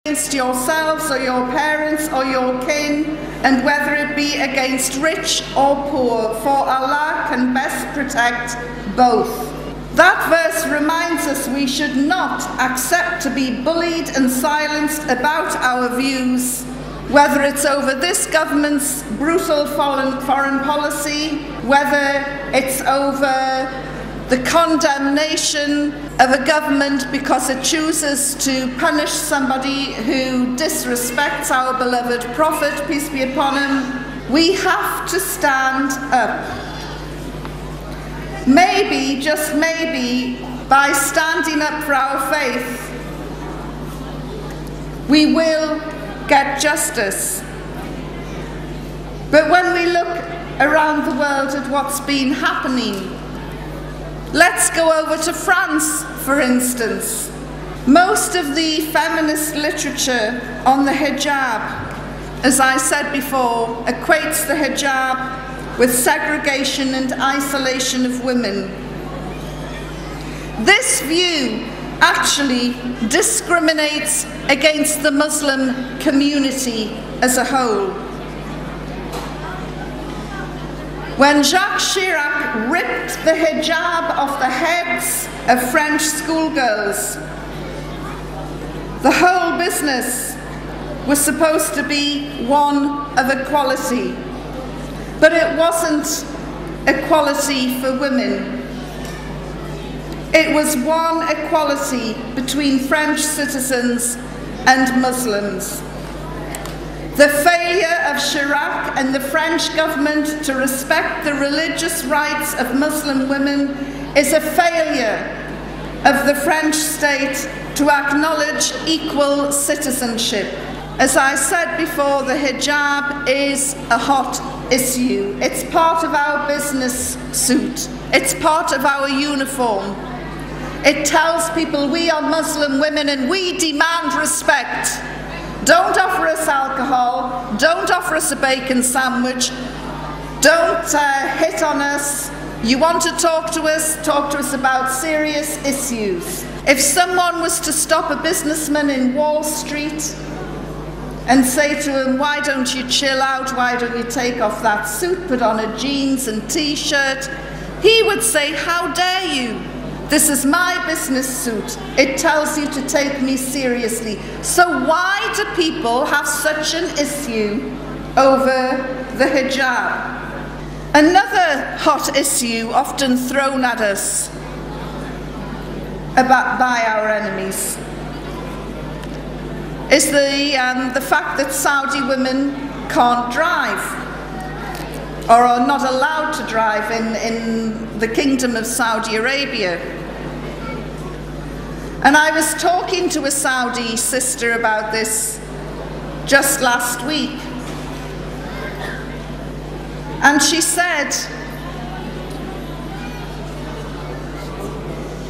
against yourselves or your parents or your kin, and whether it be against rich or poor, for Allah can best protect both. That verse reminds us we should not accept to be bullied and silenced about our views, whether it's over this government's brutal foreign policy, whether it's over the condemnation of a government because it chooses to punish somebody who disrespects our beloved Prophet, peace be upon him. We have to stand up. Maybe, just maybe, by standing up for our faith, we will get justice. But when we look around the world at what's been happening, let's go over to France, for instance. Most of the feminist literature on the hijab, as I said before, equates the hijab with segregation and isolation of women. This view actually discriminates against the Muslim community as a whole. When Jacques Chirac ripped the hijab off the heads of French schoolgirls, the whole business was supposed to be one of equality. But it wasn't equality for women. It was one equality between French citizens and Muslims. The failure of Chirac and the French government to respect the religious rights of Muslim women is a failure of the French state to acknowledge equal citizenship. As I said before, the hijab is a hot issue. It's part of our business suit. It's part of our uniform. It tells people we are Muslim women and we demand respect. Don't offer us alcohol. Don't offer us a bacon sandwich. Don't hit on us. You want to talk to us about serious issues. If someone was to stop a businessman in Wall Street and say to him, why don't you chill out, why don't you take off that suit, put on a jeans and t-shirt, he would say, how dare you? This is my business suit. It tells you to take me seriously. So why do people have such an issue over the hijab? Another hot issue often thrown at us by our enemies is the fact that Saudi women can't drive or are not allowed to drive in the Kingdom of Saudi Arabia. And I was talking to a Saudi sister about this just last week. And she said,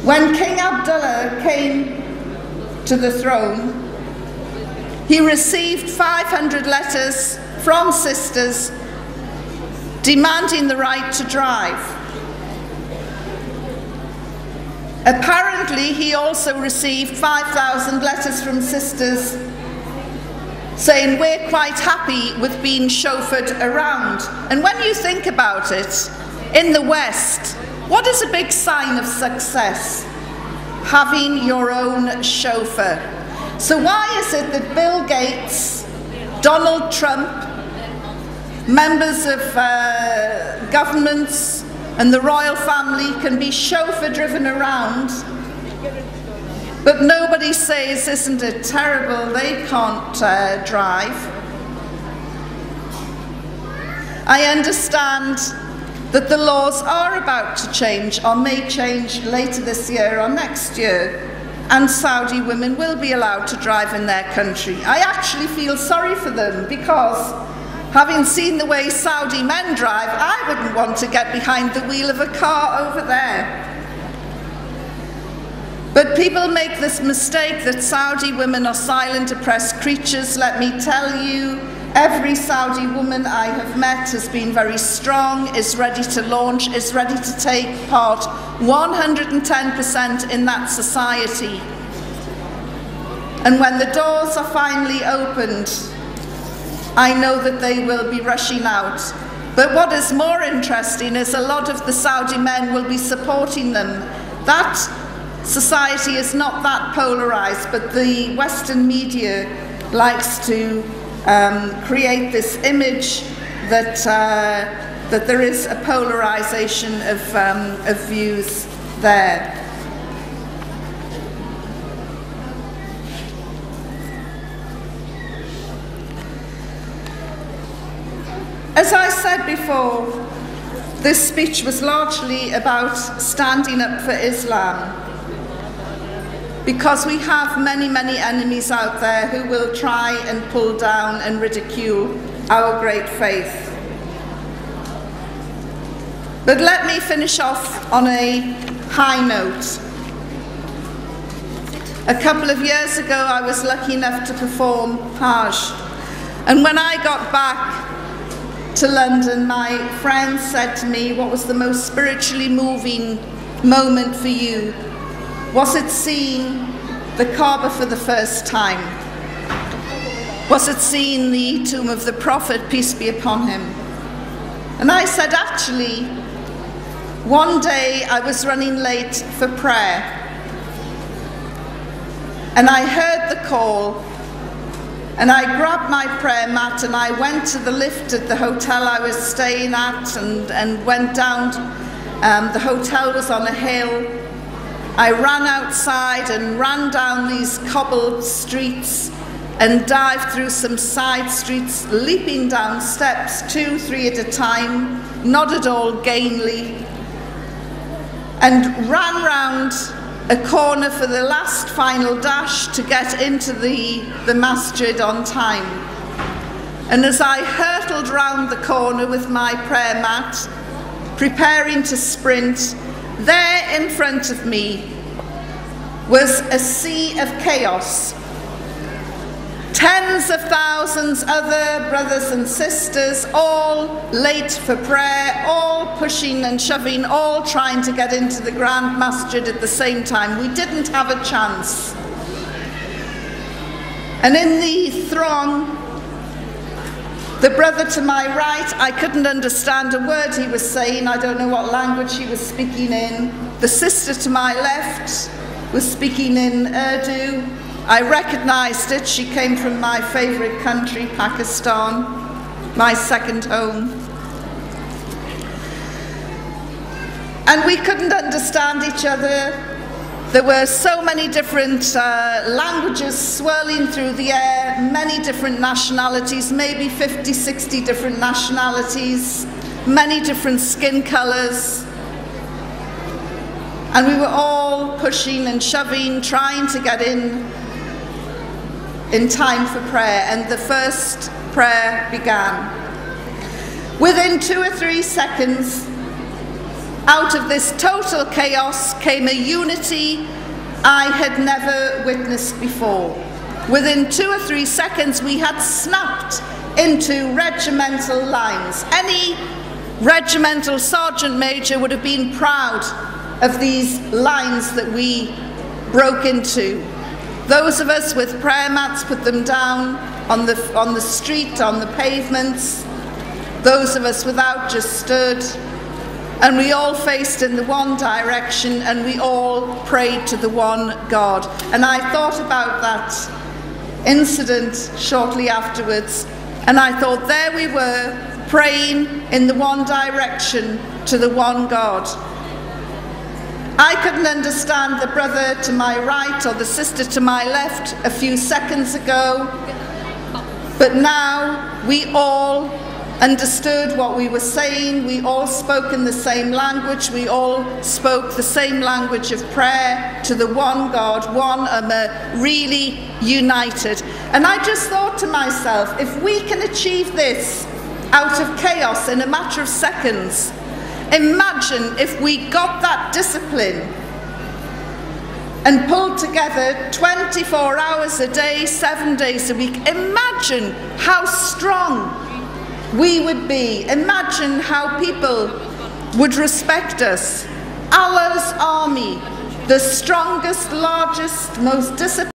when King Abdullah came to the throne, he received 500 letters from sisters demanding the right to drive. Apparently, he also received 5,000 letters from sisters saying, we're quite happy with being chauffeured around. And when you think about it, in the West, what is a big sign of success? Having your own chauffeur. So why is it that Bill Gates, Donald Trump, members of governments and the royal family can be chauffeur-driven around, but nobody says, isn't it terrible, they can't drive? I understand that the laws are about to change or may change later this year or next year, and Saudi women will be allowed to drive in their country. I actually feel sorry for them because, having seen the way Saudi men drive, I wouldn't want to get behind the wheel of a car over there. But people make this mistake that Saudi women are silent, oppressed creatures. Let me tell you, every Saudi woman I have met has been very strong, is ready to launch, is ready to take part 110% in that society. And when the doors are finally opened, I know that they will be rushing out. But what is more interesting is a lot of the Saudi men will be supporting them. That society is not that polarized, but the Western media likes to create this image that, that there is a polarization of views there. As I said before, this speech was largely about standing up for Islam, because we have many, many enemies out there who will try and pull down and ridicule our great faith. But let me finish off on a high note. A couple of years ago, I was lucky enough to perform Hajj, and when I got back to London, my friends said to me, what was the most spiritually moving moment for you? Was it seeing the Kaaba for the first time? Was it seeing the tomb of the Prophet, peace be upon him? And I said, actually, one day I was running late for prayer, and I heard the call, and I grabbed my prayer mat and I went to the lift at the hotel I was staying at and went down. The hotel was on a hill. I ran outside and ran down these cobbled streets and dived through some side streets, leaping down steps, 2, 3 at a time, not at all gainly, and ran round a corner for the last final dash to get into the masjid on time. And as I hurtled round the corner with my prayer mat, preparing to sprint, there in front of me was a sea of chaos. Tens of thousands other brothers and sisters, all late for prayer, all pushing and shoving, all trying to get into the Grand Masjid at the same time. We didn't have a chance. And in the throng, the brother to my right, I couldn't understand a word he was saying. I don't know what language he was speaking in. The sister to my left was speaking in Urdu. I recognized it. She came from my favorite country, Pakistan, my second home. And we couldn't understand each other. There were so many different languages swirling through the air, many different nationalities, maybe 50, 60 different nationalities, many different skin colors. And we were all pushing and shoving, trying to get in time for prayer, and the first prayer began. Within 2 or 3 seconds, out of this total chaos came a unity I had never witnessed before. Within 2 or 3 seconds, we had snapped into regimental lines. Any regimental sergeant major would have been proud of these lines that we broke into. Those of us with prayer mats put them down on the street, on the pavements. Those of us without just stood. And we all faced in the one direction, and we all prayed to the one God. And I thought about that incident shortly afterwards, and I thought, there we were, praying in the one direction to the one God. I couldn't understand the brother to my right or the sister to my left a few seconds ago, but now we all understood what we were saying. We all spoke in the same language. We all spoke the same language of prayer to the one God, one really united. And I just thought to myself, if we can achieve this out of chaos in a matter of seconds, imagine if we got that discipline and pulled together 24 hours a day, 7 days a week. Imagine how strong we would be. Imagine how people would respect us. Allah's army, the strongest, largest, most disciplined